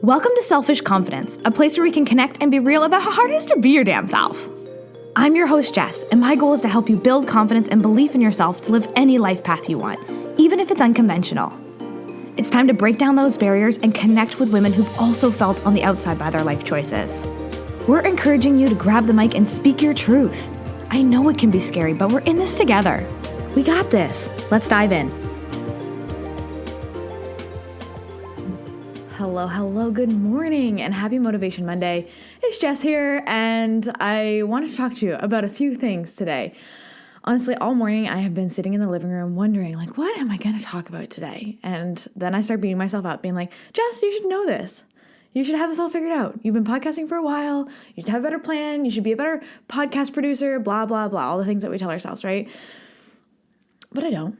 Welcome to Selfish Confidence, a place where we can connect and be real about how hard it is to be your damn self. I'm your host, Jess, and my goal is to help you build confidence and belief in yourself to live any life path you want, even if it's unconventional. It's time to break down those barriers and connect with women who've also felt on the outside by their life choices. We're encouraging you to grab the mic and speak your truth. I know it can be scary, but we're in this together. We got this. Let's dive in. Hello, good morning, and happy Motivation Monday. It's Jess here, and I wanted to talk to you about a few things today. Honestly, all morning I have been sitting in the living room wondering, what am I going to talk about today? And then I start beating myself up, being like, Jess, you should know this. You should have this all figured out. You've been podcasting for a while. You should have a better plan. You should be a better podcast producer, blah, blah, blah, all the things that we tell ourselves, right? But I don't.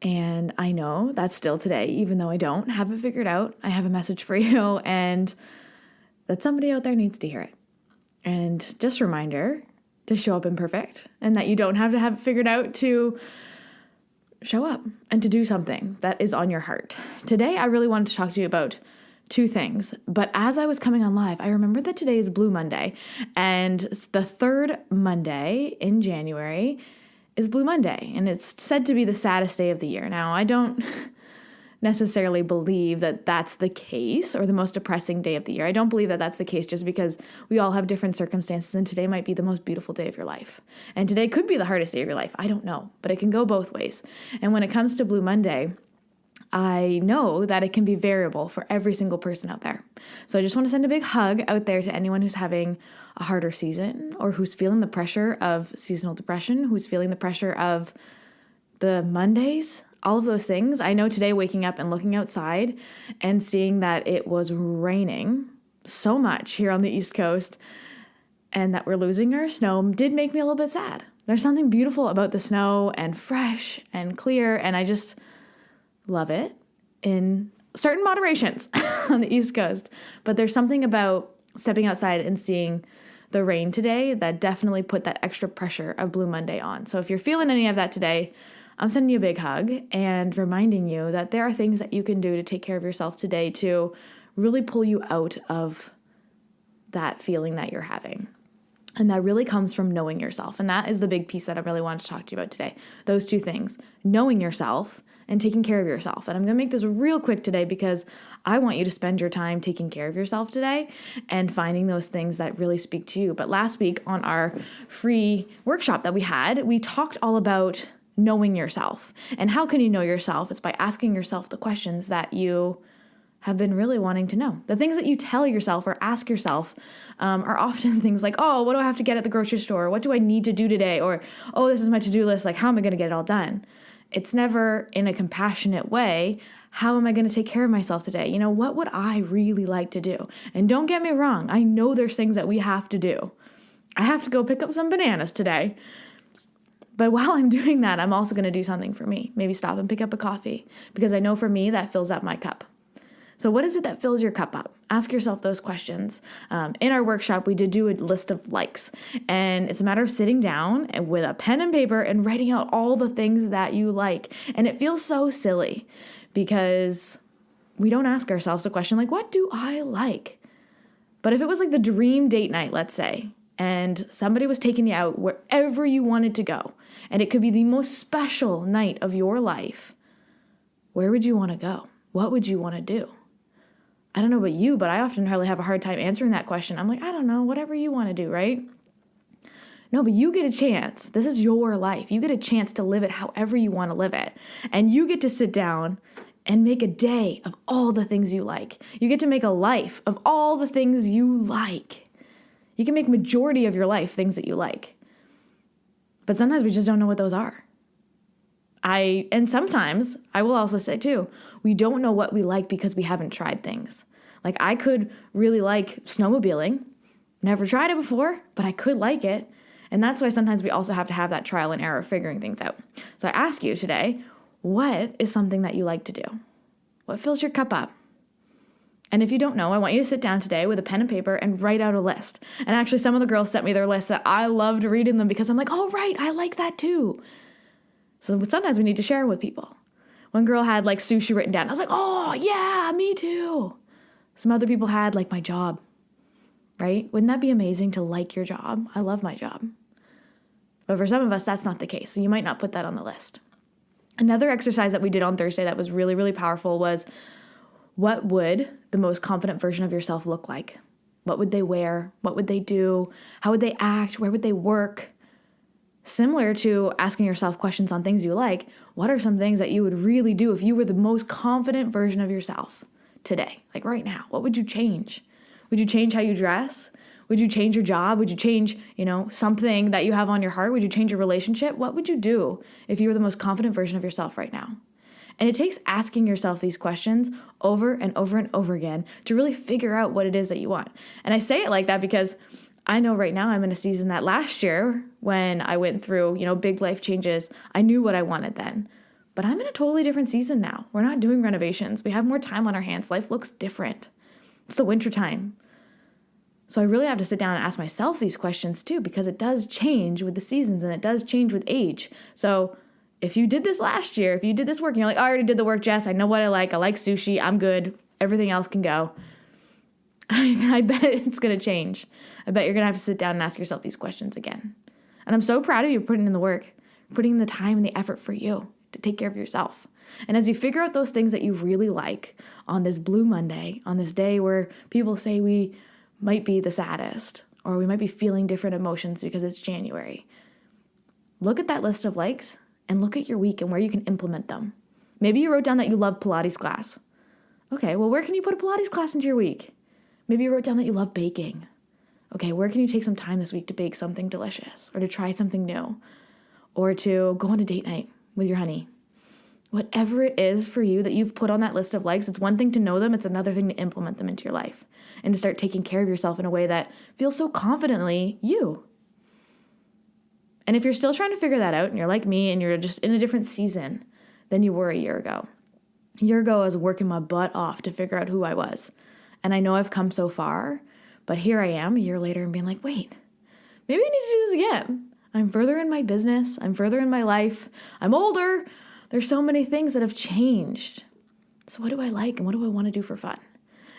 And I know that still today, even though I don't have it figured out, I have a message for you and that somebody out there needs to hear it. And just a reminder to show up imperfect and that you don't have to have it figured out to show up and to do something that is on your heart. Today, I really wanted to talk to you about two things. But as I was coming on live, I remembered that today is Blue Monday, and the third Monday in January is Blue Monday, and it's said to be the saddest day of the year. Now, I don't necessarily believe that that's the case, or the most depressing day of the year. I don't believe that that's the case just because we all have different circumstances, and today might be the most beautiful day of your life. And today could be the hardest day of your life. I don't know, but it can go both ways. And when it comes to Blue Monday, I know that it can be variable for every single person out there. So I just want to send a big hug out there to anyone who's having a harder season, or who's feeling the pressure of seasonal depression, who's feeling the pressure of the Mondays, all of those things. I know today waking up and looking outside and seeing that it was raining so much here on the East Coast and that we're losing our snow did make me a little bit sad. There's something beautiful about the snow and fresh and clear, and I just love it in certain moderations on the East Coast. But there's something about stepping outside and seeing the rain today that definitely put that extra pressure of Blue Monday on. So if you're feeling any of that today, I'm sending you a big hug and reminding you that there are things that you can do to take care of yourself today to really pull you out of that feeling that you're having. And that really comes from knowing yourself. And that is the big piece that I really wanted to talk to you about today. Those two things, knowing yourself and taking care of yourself. And I'm going to make this real quick today because I want you to spend your time taking care of yourself today and finding those things that really speak to you. But last week on our free workshop that we had, we talked all about knowing yourself. And how can you know yourself? It's by asking yourself the questions that you have been really wanting to know. The things that you tell yourself or ask yourself are often things like, oh, what do I have to get at the grocery store? What do I need to do today? Or, oh, this is my to-do list. How am I going to get it all done? It's never in a compassionate way. How am I going to take care of myself today? What would I really like to do? And don't get me wrong. I know there's things that we have to do. I have to go pick up some bananas today. But while I'm doing that, I'm also going to do something for me. Maybe stop and pick up a coffee, because I know for me that fills up my cup. So what is it that fills your cup up? Ask yourself those questions. In our workshop, we did do a list of likes, and it's a matter of sitting down and with a pen and paper and writing out all the things that you like. And it feels so silly because we don't ask ourselves the question what do I like? But if it was the dream date night, let's say, and somebody was taking you out wherever you wanted to go, and it could be the most special night of your life, where would you want to go? What would you want to do? I don't know about you, but I often really have a hard time answering that question. I'm I don't know, whatever you want to do, right? No, but you get a chance. This is your life. You get a chance to live it however you want to live it. And you get to sit down and make a day of all the things you like. You get to make a life of all the things you like. You can make majority of your life things that you like. But sometimes we just don't know what those are. And sometimes, I will also say too, we don't know what we like because we haven't tried things. I could really like snowmobiling, never tried it before, but I could like it. And that's why sometimes we also have to have that trial and error of figuring things out. So I ask you today, what is something that you like to do? What fills your cup up? And if you don't know, I want you to sit down today with a pen and paper and write out a list. And actually, some of the girls sent me their lists that I loved reading them because I'm oh, right, I like that too. So sometimes we need to share with people. One girl had sushi written down. I was oh, yeah, me too. Some other people had like my job, right? Wouldn't that be amazing to like your job? I love my job. But for some of us, that's not the case. So you might not put that on the list. Another exercise that we did on Thursday that was really, really powerful was, what would the most confident version of yourself look like? What would they wear? What would they do? How would they act? Where would they work? Similar to asking yourself questions on things you like, what are some things that you would really do if you were the most confident version of yourself today? Like right now, what would you change? Would you change how you dress? Would you change your job? Would you change, something that you have on your heart? Would you change your relationship? What would you do if you were the most confident version of yourself right now? And it takes asking yourself these questions over and over and over again to really figure out what it is that you want. And I say it like that because I know right now I'm in a season that last year when I went through, big life changes, I knew what I wanted then. But I'm in a totally different season now. We're not doing renovations. We have more time on our hands. Life looks different. It's the winter time. So I really have to sit down and ask myself these questions too, because it does change with the seasons and it does change with age. So if you did this last year, if you did this work and you're like, I already did the work, Jess, I know what I like sushi, I'm good, everything else can go. I bet it's going to change. I bet you're going to have to sit down and ask yourself these questions again. And I'm so proud of you putting in the work, putting in the time and the effort for you to take care of yourself. And as you figure out those things that you really like on this Blue Monday, on this day where people say we might be the saddest or we might be feeling different emotions because it's January, look at that list of likes and look at your week and where you can implement them. Maybe you wrote down that you love Pilates class. Okay, well, where can you put a Pilates class into your week? Maybe you wrote down that you love baking. Okay, where can you take some time this week to bake something delicious or to try something new or to go on a date night with your honey? Whatever it is for you that you've put on that list of likes, it's one thing to know them, it's another thing to implement them into your life and to start taking care of yourself in a way that feels so confidently you. And if you're still trying to figure that out and you're like me and you're just in a different season than you were a year ago. A year ago, I was working my butt off to figure out who I was. And I know I've come so far, but here I am a year later and being like, wait, maybe I need to do this again. I'm further in my business. I'm further in my life. I'm older. There's so many things that have changed. So what do I like and what do I want to do for fun?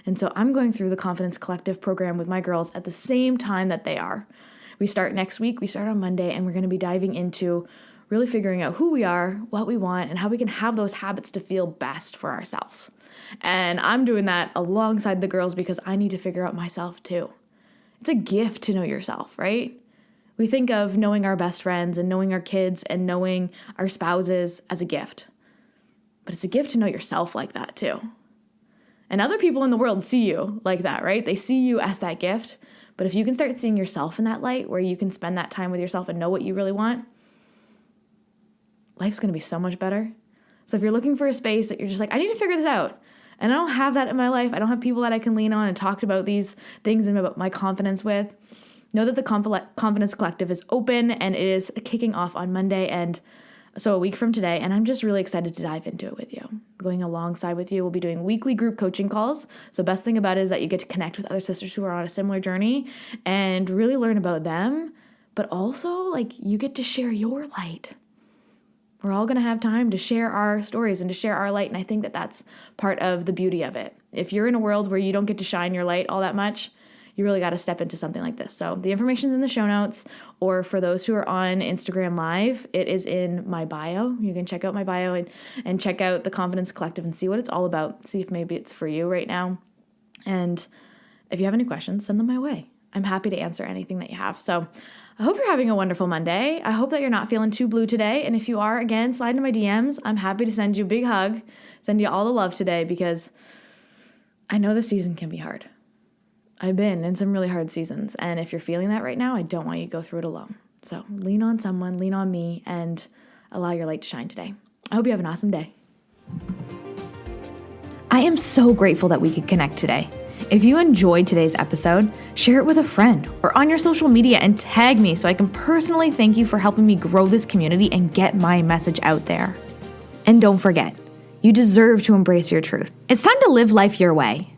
And so I'm going through the Confidence Collective program with my girls at the same time that they are. We start next week. We start on Monday, and we're going to be diving into really figuring out who we are, what we want, and how we can have those habits to feel best for ourselves. And I'm doing that alongside the girls because I need to figure out myself too. It's a gift to know yourself, right? We think of knowing our best friends and knowing our kids and knowing our spouses as a gift. But it's a gift to know yourself like that too. And other people in the world see you like that, right? They see you as that gift. But if you can start seeing yourself in that light where you can spend that time with yourself and know what you really want, life's going to be so much better. So if you're looking for a space that you're just like, I need to figure this out, and I don't have that in my life, I don't have people that I can lean on and talk about these things and about my confidence with, know that the Confidence Collective is open and it is kicking off on Monday, and so a week from today, and I'm just really excited to dive into it with you. Going alongside with you, we'll be doing weekly group coaching calls. So best thing about it is that you get to connect with other sisters who are on a similar journey and really learn about them, but also you get to share your light. We're all going to have time to share our stories and to share our light, and I think that that's part of the beauty of it. If you're in a world where you don't get to shine your light all that much, you really got to step into something like this. So the information's in the show notes, or for those who are on Instagram Live, it is in my bio. You can check out my bio and check out the Confidence Collective and see what it's all about. See if maybe it's for you right now. And if you have any questions, send them my way. I'm happy to answer anything that you have. So I hope you're having a wonderful Monday. I hope that you're not feeling too blue today. And if you are, again, slide into my DMs. I'm happy to send you a big hug, send you all the love today, because I know the season can be hard. I've been in some really hard seasons, and if you're feeling that right now, I don't want you to go through it alone. So lean on someone, lean on me, and allow your light to shine today. I hope you have an awesome day. I am so grateful that we could connect today. If you enjoyed today's episode, share it with a friend or on your social media and tag me so I can personally thank you for helping me grow this community and get my message out there. And don't forget, you deserve to embrace your truth. It's time to live life your way.